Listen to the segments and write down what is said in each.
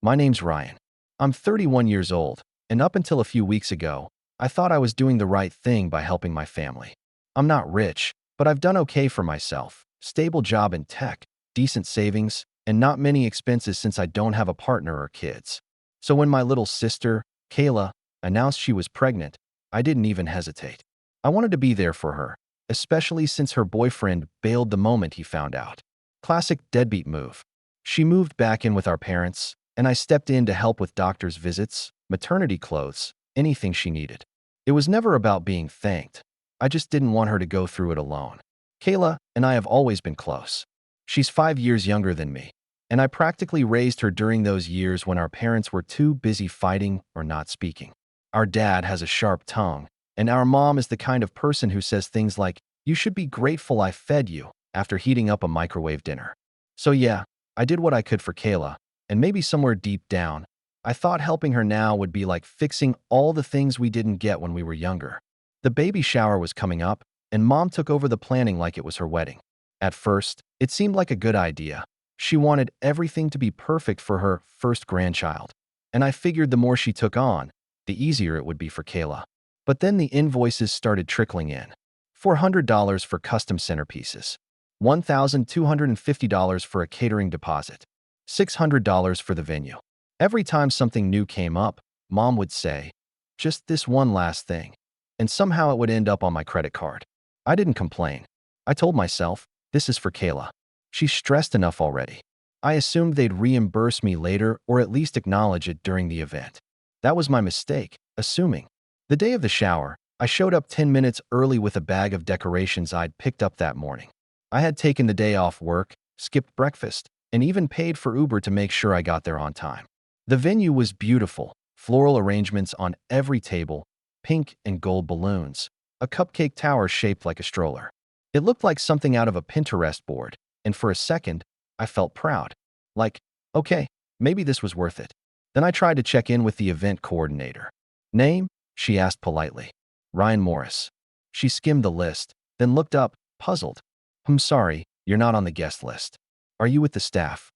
My name's Ryan. I'm 31 years old, and up until a few weeks ago, I thought I was doing the right thing by helping my family. I'm not rich, but I've done okay for myself. Stable job in tech, decent savings, and not many expenses since I don't have a partner or kids. So when my little sister, Kayla, announced she was pregnant, I didn't even hesitate. I wanted to be there for her, especially since her boyfriend bailed the moment he found out. Classic deadbeat move. She moved back in with our parents, and I stepped in to help with doctor's visits, maternity clothes, anything she needed. It was never about being thanked. I just didn't want her to go through it alone. Kayla and I have always been close. She's 5 years younger than me, and I practically raised her during those years when our parents were too busy fighting or not speaking. Our dad has a sharp tongue, and our mom is the kind of person who says things like, "You should be grateful I fed you," after heating up a microwave dinner. So yeah, I did what I could for Kayla, and maybe somewhere deep down, I thought helping her now would be like fixing all the things we didn't get when we were younger. The baby shower was coming up, and Mom took over the planning like it was her wedding. At first, it seemed like a good idea. She wanted everything to be perfect for her first grandchild, and I figured the more she took on, the easier it would be for Kayla. But then the invoices started trickling in. $400 for custom centerpieces, $1,250 for a catering deposit, $600 for the venue. Every time something new came up, Mom would say, "Just this one last thing," and somehow it would end up on my credit card. I didn't complain. I told myself, this is for Kayla. She's stressed enough already. I assumed they'd reimburse me later or at least acknowledge it during the event. That was my mistake, assuming. The day of the shower, I showed up 10 minutes early with a bag of decorations I'd picked up that morning. I had taken the day off work, skipped breakfast, and even paid for Uber to make sure I got there on time. The venue was beautiful, floral arrangements on every table, pink and gold balloons, a cupcake tower shaped like a stroller. It looked like something out of a Pinterest board, and for a second, I felt proud. Like, okay, maybe this was worth it. Then I tried to check in with the event coordinator. "Name?" she asked politely. "Ryan Morris." She skimmed the list, then looked up, puzzled. "I'm sorry, you're not on the guest list. Are you with the staff?"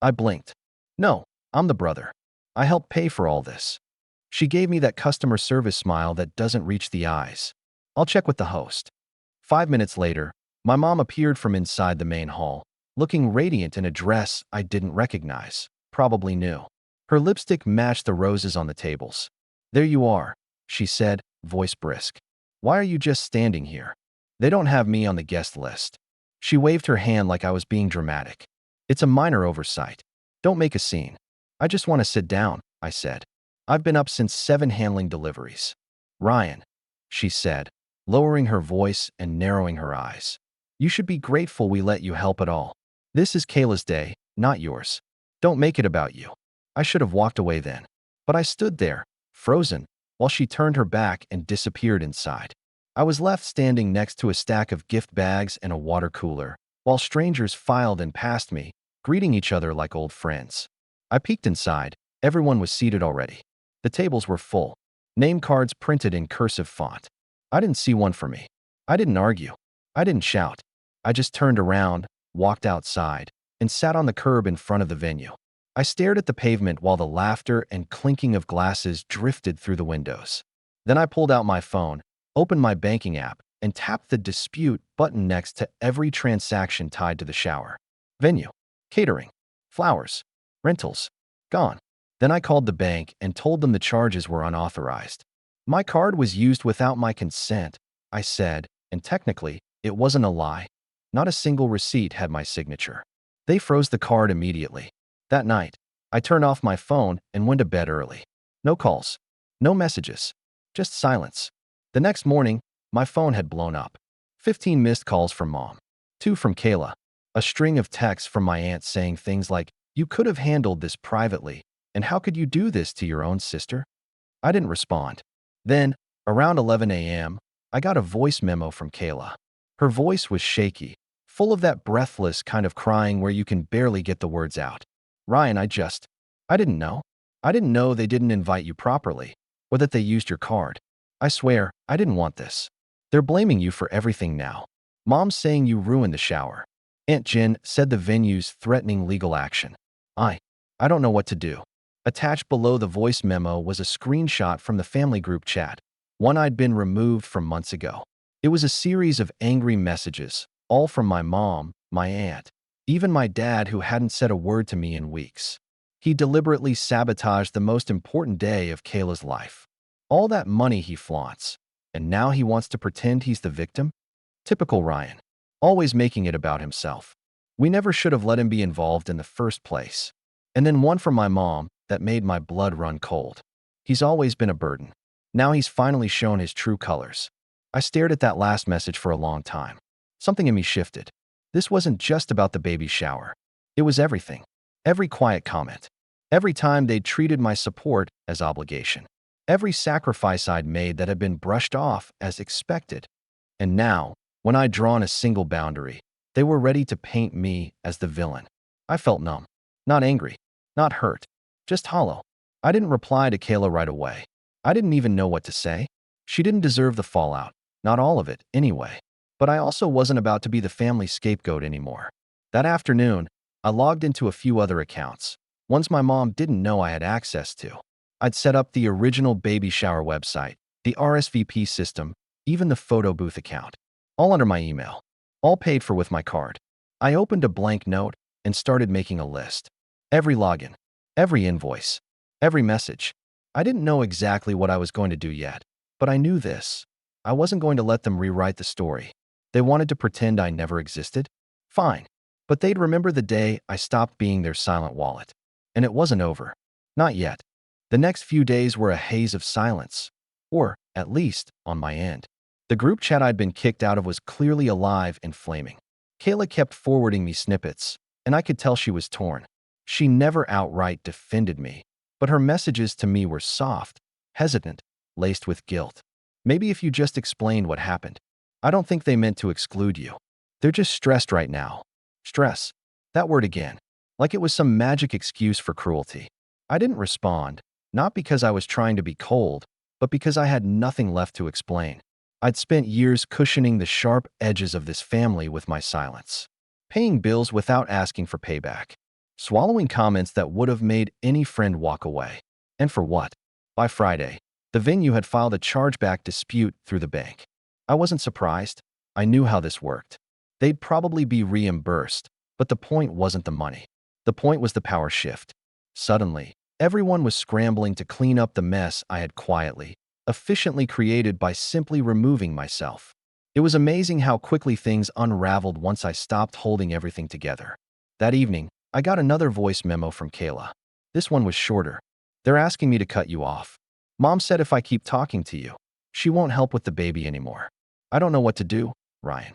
I blinked. "No, I'm the brother. I helped pay for all this." She gave me that customer service smile that doesn't reach the eyes. "I'll check with the host." 5 minutes later, my mom appeared from inside the main hall, looking radiant in a dress I didn't recognize, probably new. Her lipstick matched the roses on the tables. "There you are," she said, voice brisk. "Why are you just standing here? They don't have me on the guest list." She waved her hand like I was being dramatic. "It's a minor oversight. Don't make a scene." "I just want to sit down," I said. "I've been up since 7 handling deliveries." "Ryan," she said, lowering her voice and narrowing her eyes. "You should be grateful we let you help at all. This is Kayla's day, not yours. Don't make it about you." I should have walked away then. But I stood there, frozen, while she turned her back and disappeared inside. I was left standing next to a stack of gift bags and a water cooler, while strangers filed in past me, greeting each other like old friends. I peeked inside. Everyone was seated already. The tables were full, name cards printed in cursive font. I didn't see one for me. I didn't argue. I didn't shout. I just turned around, walked outside, and sat on the curb in front of the venue. I stared at the pavement while the laughter and clinking of glasses drifted through the windows. Then I pulled out my phone, opened my banking app, and tapped the dispute button next to every transaction tied to the shower. Venue, catering, flowers, rentals, gone. Then I called the bank and told them the charges were unauthorized. "My card was used without my consent," I said, and technically, it wasn't a lie. Not a single receipt had my signature. They froze the card immediately. That night, I turned off my phone and went to bed early. No calls, no messages, just silence. The next morning, my phone had blown up. 15 missed calls from Mom, 2 from Kayla, a string of texts from my aunt saying things like, "You could have handled this privately, and how could you do this to your own sister?" I didn't respond. Then, around 11 a.m., I got a voice memo from Kayla. Her voice was shaky, full of that breathless kind of crying where you can barely get the words out. "Ryan, I didn't know. I didn't know they didn't invite you properly, or that they used your card. I swear, I didn't want this. They're blaming you for everything now. Mom's saying you ruined the shower. Aunt Jen said the venue's threatening legal action. I don't know what to do." Attached below the voice memo was a screenshot from the family group chat, one I'd been removed from months ago. It was a series of angry messages, all from my mom, my aunt, even my dad who hadn't said a word to me in weeks. He deliberately sabotaged the most important day of Kayla's life. All that money he flaunts, and now he wants to pretend he's the victim? Typical Ryan, always making it about himself. We never should have let him be involved in the first place. And then one from my mom that made my blood run cold. He's always been a burden. Now he's finally shown his true colors. I stared at that last message for a long time. Something in me shifted. This wasn't just about the baby shower. It was everything. Every quiet comment. Every time they'd treated my support as obligation. Every sacrifice I'd made that had been brushed off as expected. And now, when I'd drawn a single boundary, they were ready to paint me as the villain. I felt numb. Not angry. Not hurt. Just hollow. I didn't reply to Kayla right away. I didn't even know what to say. She didn't deserve the fallout. Not all of it, anyway. But I also wasn't about to be the family scapegoat anymore. That afternoon, I logged into a few other accounts, ones my mom didn't know I had access to. I'd set up the original baby shower website, the RSVP system, even the photo booth account. All under my email. All paid for with my card. I opened a blank note and started making a list. Every login, every invoice, every message. I didn't know exactly what I was going to do yet, but I knew this. I wasn't going to let them rewrite the story. They wanted to pretend I never existed? Fine. But they'd remember the day I stopped being their silent wallet. And it wasn't over. Not yet. The next few days were a haze of silence. Or, at least, on my end. The group chat I'd been kicked out of was clearly alive and flaming. Kayla kept forwarding me snippets, and I could tell she was torn. She never outright defended me, but her messages to me were soft, hesitant, laced with guilt. Maybe if you just explained what happened. I don't think they meant to exclude you. They're just stressed right now. Stress. That word again. Like it was some magic excuse for cruelty. I didn't respond, not because I was trying to be cold, but because I had nothing left to explain. I'd spent years cushioning the sharp edges of this family with my silence. Paying bills without asking for payback. Swallowing comments that would have made any friend walk away. And for what? By Friday, the venue had filed a chargeback dispute through the bank. I wasn't surprised. I knew how this worked. They'd probably be reimbursed, but the point wasn't the money. The point was the power shift. Suddenly, everyone was scrambling to clean up the mess I had quietly, efficiently created by simply removing myself. It was amazing how quickly things unraveled once I stopped holding everything together. That evening, I got another voice memo from Kayla. This one was shorter. They're asking me to cut you off. Mom said if I keep talking to you, she won't help with the baby anymore. I don't know what to do, Ryan.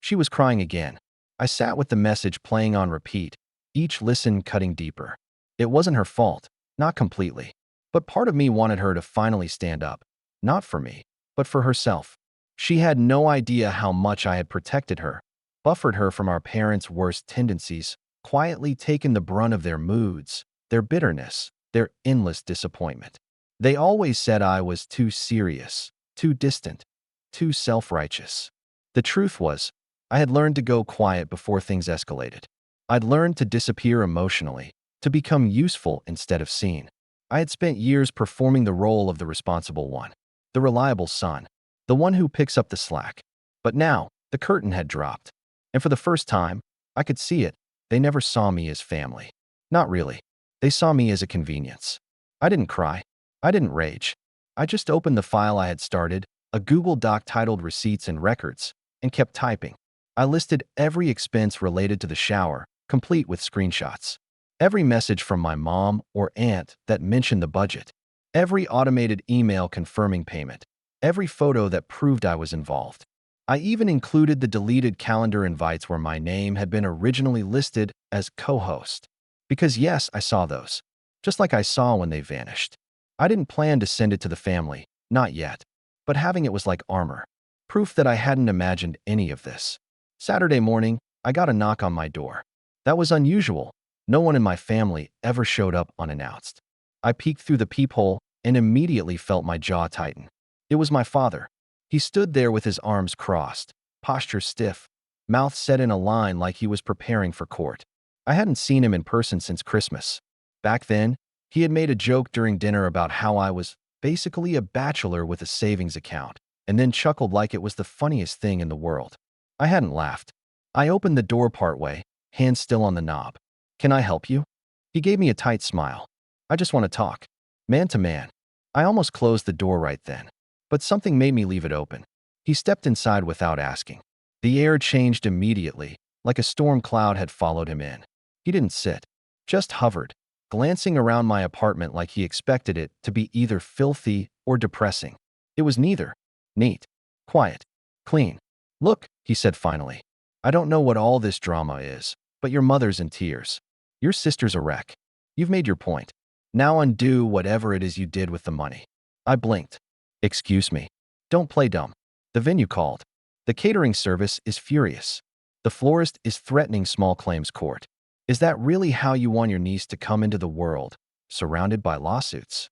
She was crying again. I sat with the message playing on repeat, each listen cutting deeper. It wasn't her fault, not completely. But part of me wanted her to finally stand up. Not for me, but for herself. She had no idea how much I had protected her, buffered her from our parents' worst tendencies, quietly taken the brunt of their moods, their bitterness, their endless disappointment. They always said I was too serious, too distant, too self-righteous. The truth was, I had learned to go quiet before things escalated. I'd learned to disappear emotionally, to become useful instead of seen. I had spent years performing the role of the responsible one, the reliable son, the one who picks up the slack. But now, the curtain had dropped. And for the first time, I could see it. They never saw me as family. Not really. They saw me as a convenience. I didn't cry. I didn't rage. I just opened the file I had started, a Google Doc titled Receipts and Records, and kept typing. I listed every expense related to the shower, complete with screenshots. Every message from my mom or aunt that mentioned the budget. Every automated email confirming payment. Every photo that proved I was involved. I even included the deleted calendar invites where my name had been originally listed as co-host. Because yes, I saw those. Just like I saw when they vanished. I didn't plan to send it to the family, not yet. But having it was like armor. Proof that I hadn't imagined any of this. Saturday morning, I got a knock on my door. That was unusual. No one in my family ever showed up unannounced. I peeked through the peephole and immediately felt my jaw tighten. It was my father. He stood there with his arms crossed, posture stiff, mouth set in a line like he was preparing for court. I hadn't seen him in person since Christmas. Back then, He had made a joke during dinner about how I was basically a bachelor with a savings account, and then chuckled like it was the funniest thing in the world. I hadn't laughed. I opened the door partway, hand still on the knob. "Can I help you?" He gave me a tight smile. "I just want to talk. Man to man." I almost closed the door right then, but something made me leave it open. He stepped inside without asking. The air changed immediately, like a storm cloud had followed him in. He didn't sit, just hovered, glancing around my apartment like he expected it to be either filthy or depressing. It was neither. Neat, quiet, clean. "Look," he said finally. "I don't know what all this drama is, but your mother's in tears. Your sister's a wreck. You've made your point. Now undo whatever it is you did with the money." I blinked. "Excuse me. Don't play dumb. The venue called. The catering service is furious. The florist is threatening small claims court. Is that really how you want your niece to come into the world, surrounded by lawsuits?"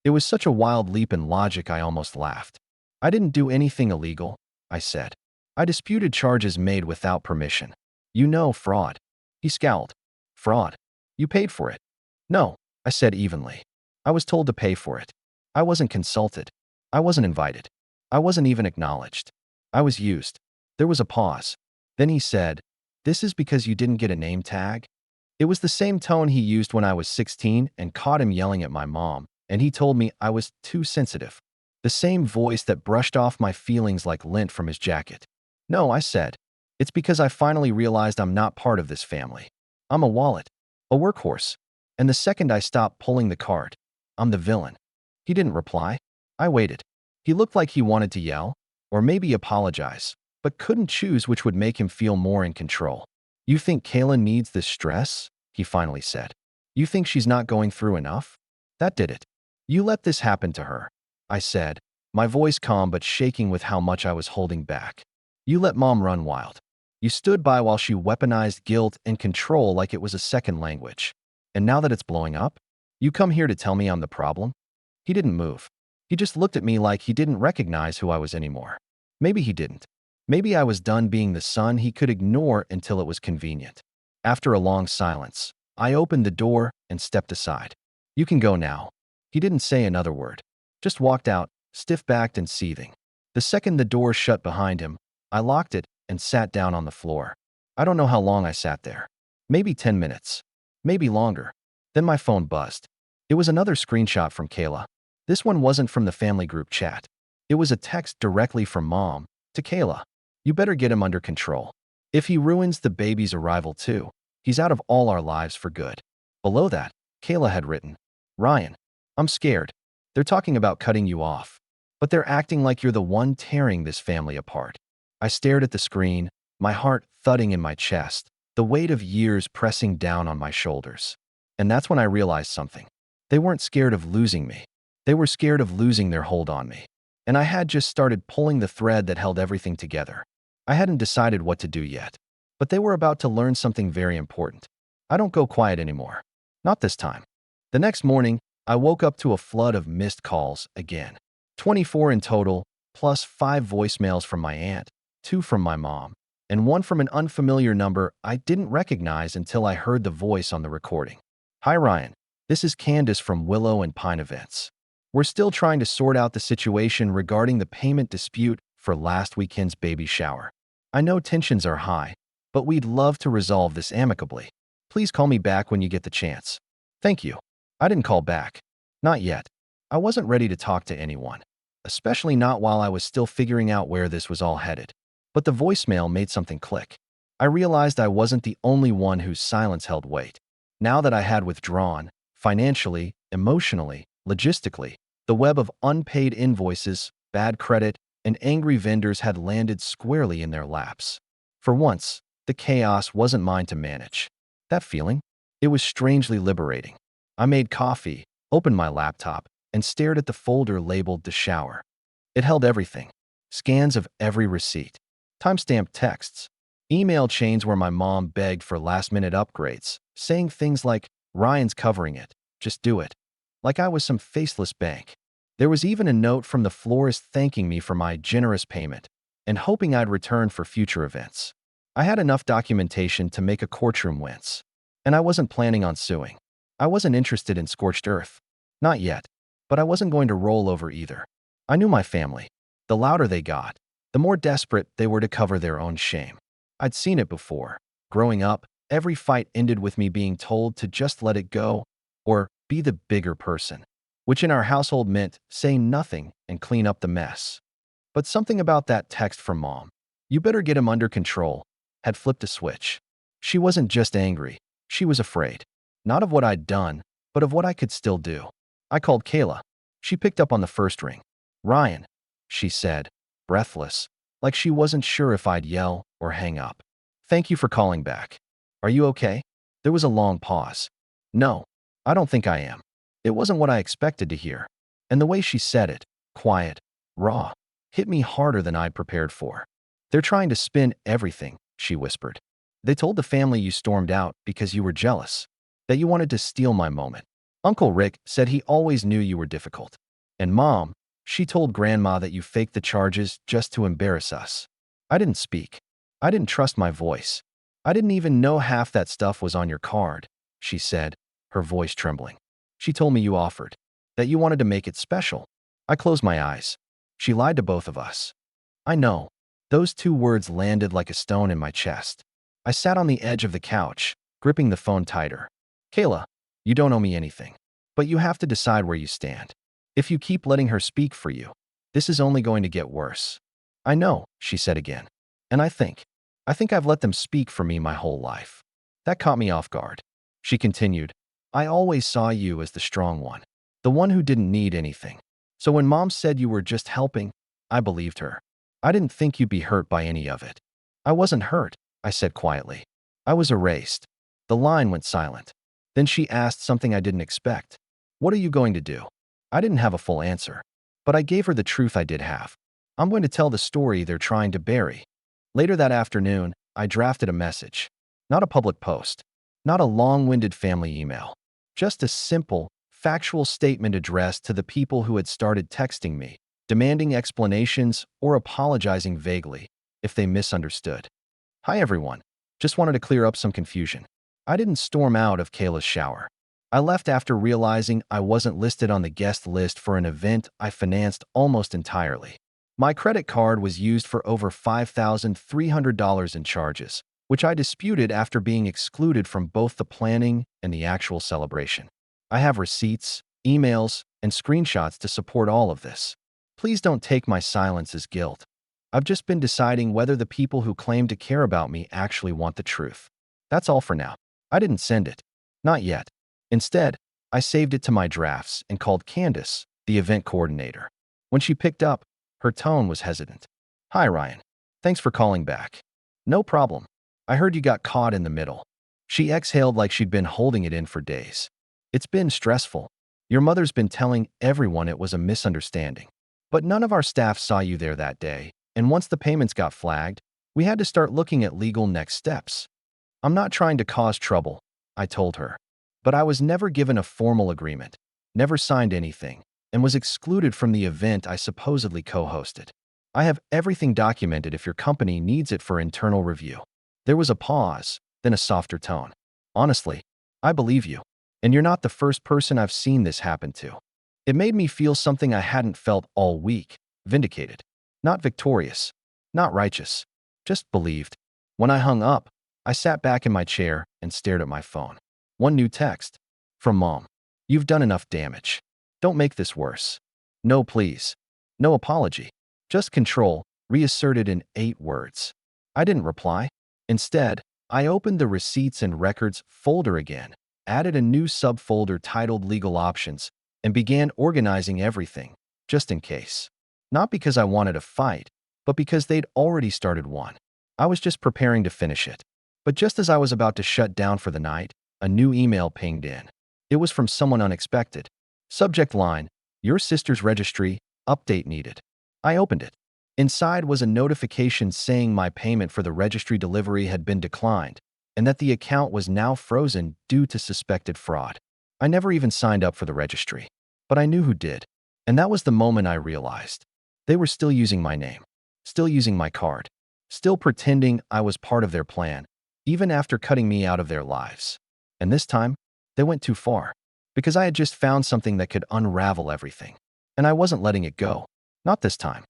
It was such a wild leap in logic I almost laughed. "I didn't do anything illegal," I said. "I disputed charges made without permission. You know, fraud." He scowled. "Fraud? You paid for it." "No," I said evenly. "I was told to pay for it. I wasn't consulted. I wasn't invited. I wasn't even acknowledged. I was used." There was a pause. Then he said, "This is because you didn't get a name tag?" It was the same tone he used when I was 16 and caught him yelling at my mom, and he told me I was too sensitive. The same voice that brushed off my feelings like lint from his jacket. "No," I said. "It's because I finally realized I'm not part of this family. I'm a wallet, a workhorse. And the second I stopped pulling the cart, I'm the villain." He didn't reply. I waited. He looked like he wanted to yell, or maybe apologize, but couldn't choose which would make him feel more in control. "You think Kayla needs this stress?" he finally said. "You think she's not going through enough? That did it. You let this happen to her," I said, my voice calm but shaking with how much I was holding back. "You let mom run wild. You stood by while she weaponized guilt and control like it was a second language. And now that it's blowing up, you come here to tell me I'm the problem?" He didn't move. He just looked at me like he didn't recognize who I was anymore. Maybe he didn't. Maybe I was done being the son he could ignore until it was convenient. After a long silence, I opened the door and stepped aside. "You can go now." He didn't say another word. Just walked out, stiff-backed and seething. The second the door shut behind him, I locked it and sat down on the floor. I don't know how long I sat there. Maybe 10 minutes. Maybe longer. Then my phone buzzed. It was another screenshot from Kayla. This one wasn't from the family group chat. It was a text directly from mom to Kayla. "You better get him under control. If he ruins the baby's arrival too, he's out of all our lives for good." Below that, Kayla had written, "Ryan, I'm scared. They're talking about cutting you off, but they're acting like you're the one tearing this family apart." I stared at the screen, my heart thudding in my chest, the weight of years pressing down on my shoulders. And that's when I realized something. They weren't scared of losing me. They were scared of losing their hold on me. And I had just started pulling the thread that held everything together. I hadn't decided what to do yet, but they were about to learn something very important. I don't go quiet anymore. Not this time. The next morning, I woke up to a flood of missed calls again. 24 in total, plus 5 voicemails from my aunt, 2 from my mom, and 1 from an unfamiliar number I didn't recognize until I heard the voice on the recording. "Hi Ryan, this is Candace from Willow and Pine Events. We're still trying to sort out the situation regarding the payment dispute for last weekend's baby shower. I know tensions are high, but we'd love to resolve this amicably. Please call me back when you get the chance. Thank you." I didn't call back. Not yet. I wasn't ready to talk to anyone, especially not while I was still figuring out where this was all headed. But the voicemail made something click. I realized I wasn't the only one whose silence held weight. Now that I had withdrawn, financially, emotionally, logistically, the web of unpaid invoices, bad credit, and angry vendors had landed squarely in their laps. For once, the chaos wasn't mine to manage. That feeling? It was strangely liberating. I made coffee, opened my laptop, and stared at the folder labeled "The Shower." It held everything. Scans of every receipt, timestamped texts, email chains where my mom begged for last-minute upgrades, saying things like, "Ryan's covering it, just do it," like I was some faceless bank. There was even a note from the florist thanking me for my generous payment and hoping I'd return for future events. I had enough documentation to make a courtroom wince, and I wasn't planning on suing. I wasn't interested in scorched earth. Not yet. But I wasn't going to roll over either. I knew my family. The louder they got, the more desperate they were to cover their own shame. I'd seen it before. Growing up, every fight ended with me being told to just let it go or be the bigger person, which in our household meant say nothing and clean up the mess. But something about that text from Mom, "You better get him under control," had flipped a switch. She wasn't just angry. She was afraid. Not of what I'd done, but of what I could still do. I called Kayla. She picked up on the first ring. "Ryan," she said, breathless, like she wasn't sure if I'd yell or hang up. "Thank you for calling back. Are you okay?" There was a long pause. "No, I don't think I am." It wasn't what I expected to hear. And the way she said it, quiet, raw, hit me harder than I'd prepared for. "They're trying to spin everything," she whispered. "They told the family you stormed out because you were jealous, that you wanted to steal my moment. Uncle Rick said he always knew you were difficult. And Mom, she told Grandma that you faked the charges just to embarrass us." I didn't speak. I didn't trust my voice. "I didn't even know half that stuff was on your card," she said, her voice trembling. "She told me you offered, that you wanted to make it special." I closed my eyes. She lied to both of us. I know. Those two words landed like a stone in my chest. I sat on the edge of the couch, gripping the phone tighter. "Kayla, you don't owe me anything. But you have to decide where you stand. If you keep letting her speak for you, this is only going to get worse." "I know," she said again. "And I think I've let them speak for me my whole life." That caught me off guard. She continued, "I always saw you as the strong one, the one who didn't need anything. So when Mom said you were just helping, I believed her. I didn't think you'd be hurt by any of it." "I wasn't hurt," I said quietly. I was erased. The line went silent. Then she asked something I didn't expect. "What are you going to do?" I didn't have a full answer, but I gave her the truth I did have. "I'm going to tell the story they're trying to bury." Later that afternoon, I drafted a message. Not a public post. Not a long-winded family email. Just a simple, factual statement addressed to the people who had started texting me, demanding explanations or apologizing vaguely if they misunderstood. "Hi everyone. Just wanted to clear up some confusion. I didn't storm out of Kayla's shower. I left after realizing I wasn't listed on the guest list for an event I financed almost entirely. My credit card was used for over $5,300 in charges, which I disputed after being excluded from both the planning and the actual celebration. I have receipts, emails, and screenshots to support all of this. Please don't take my silence as guilt. I've just been deciding whether the people who claim to care about me actually want the truth. That's all for now." I didn't send it. Not yet. Instead, I saved it to my drafts and called Candace, the event coordinator. When she picked up, her tone was hesitant. "Hi, Ryan. Thanks for calling back." "No problem. I heard you got caught in the middle." She exhaled like she'd been holding it in for days. "It's been stressful. Your mother's been telling everyone it was a misunderstanding. But none of our staff saw you there that day, and once the payments got flagged, we had to start looking at legal next steps." "I'm not trying to cause trouble," I told her. "But I was never given a formal agreement, never signed anything, and was excluded from the event I supposedly co-hosted. I have everything documented if your company needs it for internal review." There was a pause, then a softer tone. "Honestly, I believe you. And you're not the first person I've seen this happen to." It made me feel something I hadn't felt all week, vindicated. Not victorious, not righteous, just believed. When I hung up, I sat back in my chair and stared at my phone. One new text. From Mom. "You've done enough damage. Don't make this worse." "No, please." No apology. Just control, reasserted in 8 words. I didn't reply. Instead, I opened the Receipts and Records folder again, added a new subfolder titled Legal Options, and began organizing everything, just in case. Not because I wanted a fight, but because they'd already started one. I was just preparing to finish it. But just as I was about to shut down for the night, a new email pinged in. It was from someone unexpected. Subject line, "Your sister's registry, update needed." I opened it. Inside was a notification saying my payment for the registry delivery had been declined, and that the account was now frozen due to suspected fraud. I never even signed up for the registry, but I knew who did. And that was the moment I realized. They were still using my name, still using my card, still pretending I was part of their plan, even after cutting me out of their lives. And this time, they went too far. because I had just found something that could unravel everything. And I wasn't letting it go. Not this time.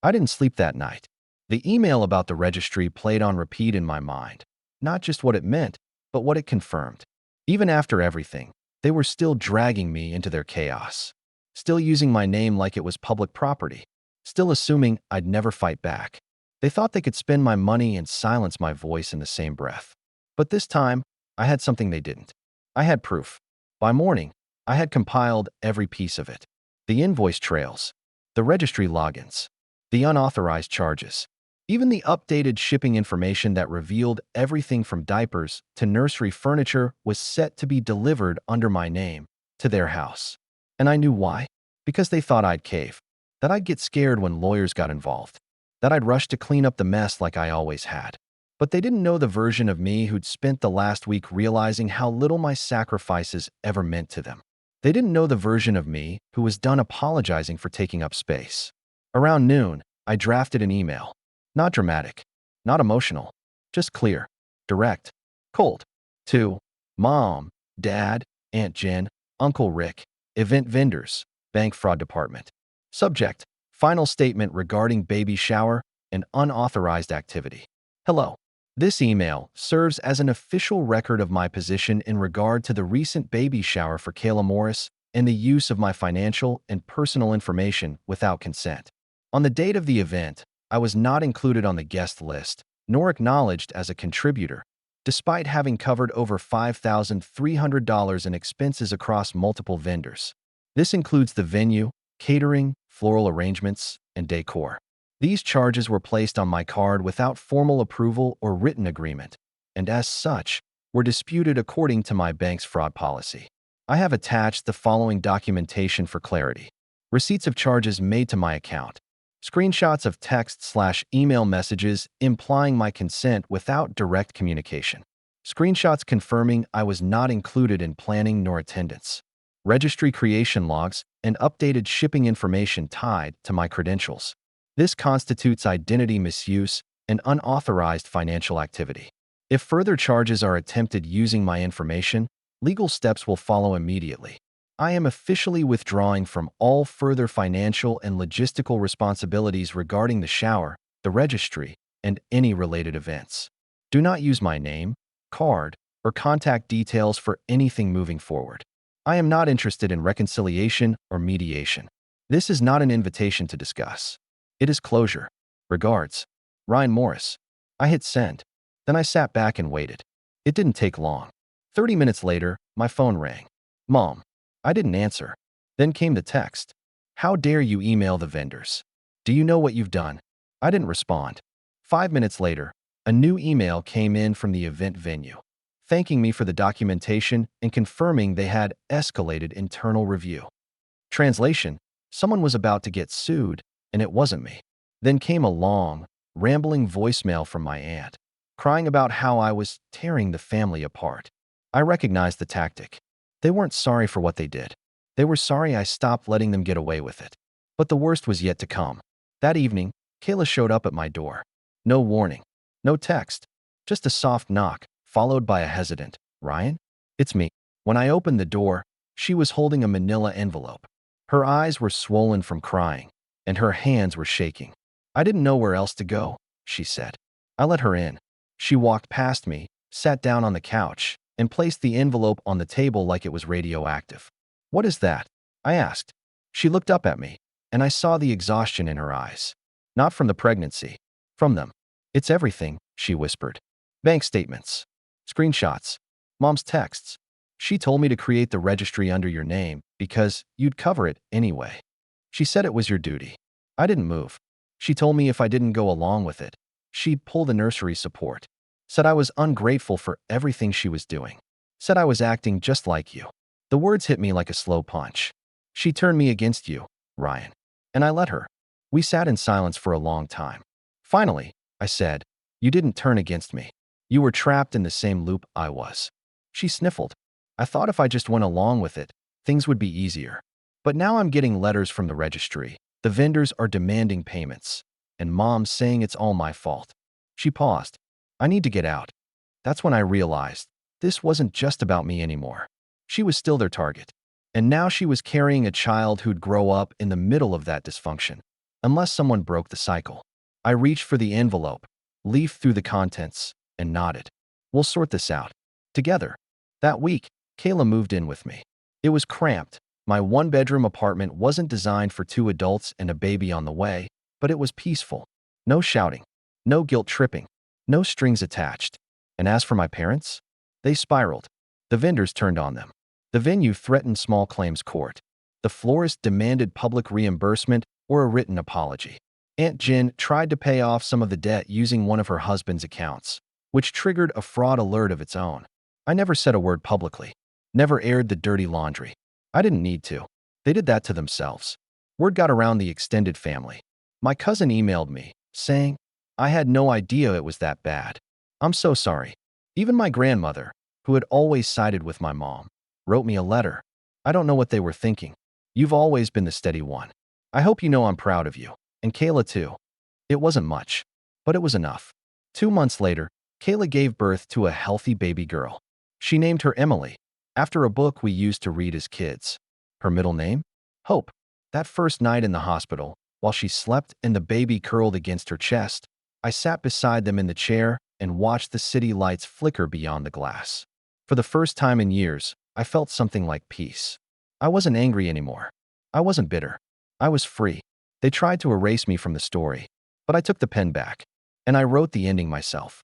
I didn't sleep that night. The email about the registry played on repeat in my mind. Not just what it meant, but what it confirmed. Even after everything, they were still dragging me into their chaos. Still using my name like it was public property. Still assuming I'd never fight back. They thought they could spend my money and silence my voice in the same breath. But this time, I had something they didn't. I had proof. By morning, I had compiled every piece of it. The invoice trails, the registry logins, the unauthorized charges, even the updated shipping information that revealed everything from diapers to nursery furniture was set to be delivered under my name to their house. And I knew why. Because they thought I'd cave, that I'd get scared when lawyers got involved, that I'd rush to clean up the mess like I always had. But they didn't know the version of me who'd spent the last week realizing how little my sacrifices ever meant to them. They didn't know the version of me who was done apologizing for taking up space. Around noon, I drafted an email. Not dramatic, not emotional, just clear, direct, cold. To Mom, Dad, Aunt Jen, Uncle Rick, event vendors, bank fraud department. Subject, final statement regarding baby shower and unauthorized activity. Hello. This email serves as an official record of my position in regard to the recent baby shower for Kayla Morris and the use of my financial and personal information without consent. On the date of the event, I was not included on the guest list, nor acknowledged as a contributor, despite having covered over $5,300 in expenses across multiple vendors. This includes the venue, catering, floral arrangements, and decor. These charges were placed on my card without formal approval or written agreement, and as such, were disputed according to my bank's fraud policy. I have attached the following documentation for clarity. Receipts of charges made to my account. Screenshots of text/email messages implying my consent without direct communication. Screenshots confirming I was not included in planning nor attendance. Registry creation logs and updated shipping information tied to my credentials. This constitutes identity misuse and unauthorized financial activity. If further charges are attempted using my information, legal steps will follow immediately. I am officially withdrawing from all further financial and logistical responsibilities regarding the shower, the registry, and any related events. Do not use my name, card, or contact details for anything moving forward. I am not interested in reconciliation or mediation. This is not an invitation to discuss. It is closure. Regards, Ryan Morris. I hit send. Then I sat back and waited. It didn't take long. 30 minutes later, my phone rang. Mom. I didn't answer. Then came the text. How dare you email the vendors? Do you know what you've done? I didn't respond. 5 minutes later, a new email came in from the event venue, thanking me for the documentation and confirming they had escalated internal review. Translation, someone was about to get sued, and it wasn't me. Then came a long, rambling voicemail from my aunt, crying about how I was tearing the family apart. I recognized the tactic. They weren't sorry for what they did. They were sorry I stopped letting them get away with it. But the worst was yet to come. That evening, Kayla showed up at my door. No warning, no text, just a soft knock, followed by a hesitant, Ryan? It's me. When I opened the door, she was holding a manila envelope. Her eyes were swollen from crying, and her hands were shaking. I didn't know where else to go, she said. I let her in. She walked past me, sat down on the couch, and placed the envelope on the table like it was radioactive. What is that? I asked. She looked up at me, and I saw the exhaustion in her eyes. Not from the pregnancy, from them. It's everything, she whispered. Bank statements, screenshots, Mom's texts. She told me to create the registry under your name because you'd cover it anyway. She said it was your duty. I didn't move. She told me if I didn't go along with it, she'd pull the nursery support. Said I was ungrateful for everything she was doing. Said I was acting just like you. The words hit me like a slow punch. She turned me against you, Ryan. And I let her. We sat in silence for a long time. Finally, I said, you didn't turn against me. You were trapped in the same loop I was. She sniffled. I thought if I just went along with it, things would be easier. But now I'm getting letters from the registry. The vendors are demanding payments. And Mom's saying it's all my fault. She paused. I need to get out. That's when I realized this wasn't just about me anymore. She was still their target. And now she was carrying a child who'd grow up in the middle of that dysfunction, unless someone broke the cycle. I reached for the envelope, leafed through the contents, and nodded. We'll sort this out. Together. That week, Kayla moved in with me. It was cramped. My one-bedroom apartment wasn't designed for 2 adults and a baby on the way, but it was peaceful. No shouting, no guilt-tripping, no strings attached. And as for my parents, they spiraled. The vendors turned on them. The venue threatened small claims court. The florist demanded public reimbursement or a written apology. Aunt Jen tried to pay off some of the debt using one of her husband's accounts, which triggered a fraud alert of its own. I never said a word publicly, never aired the dirty laundry. I didn't need to. They did that to themselves. Word got around the extended family. My cousin emailed me, saying, "I had no idea it was that bad. I'm so sorry." Even my grandmother, who had always sided with my mom, wrote me a letter. "I don't know what they were thinking. You've always been the steady one. I hope you know I'm proud of you. And Kayla too." It wasn't much, but it was enough. 2 months later, Kayla gave birth to a healthy baby girl. She named her Emily, after a book we used to read as kids. Her middle name? Hope. That first night in the hospital, while she slept and the baby curled against her chest, I sat beside them in the chair and watched the city lights flicker beyond the glass. For the first time in years, I felt something like peace. I wasn't angry anymore. I wasn't bitter. I was free. They tried to erase me from the story, but I took the pen back, and I wrote the ending myself.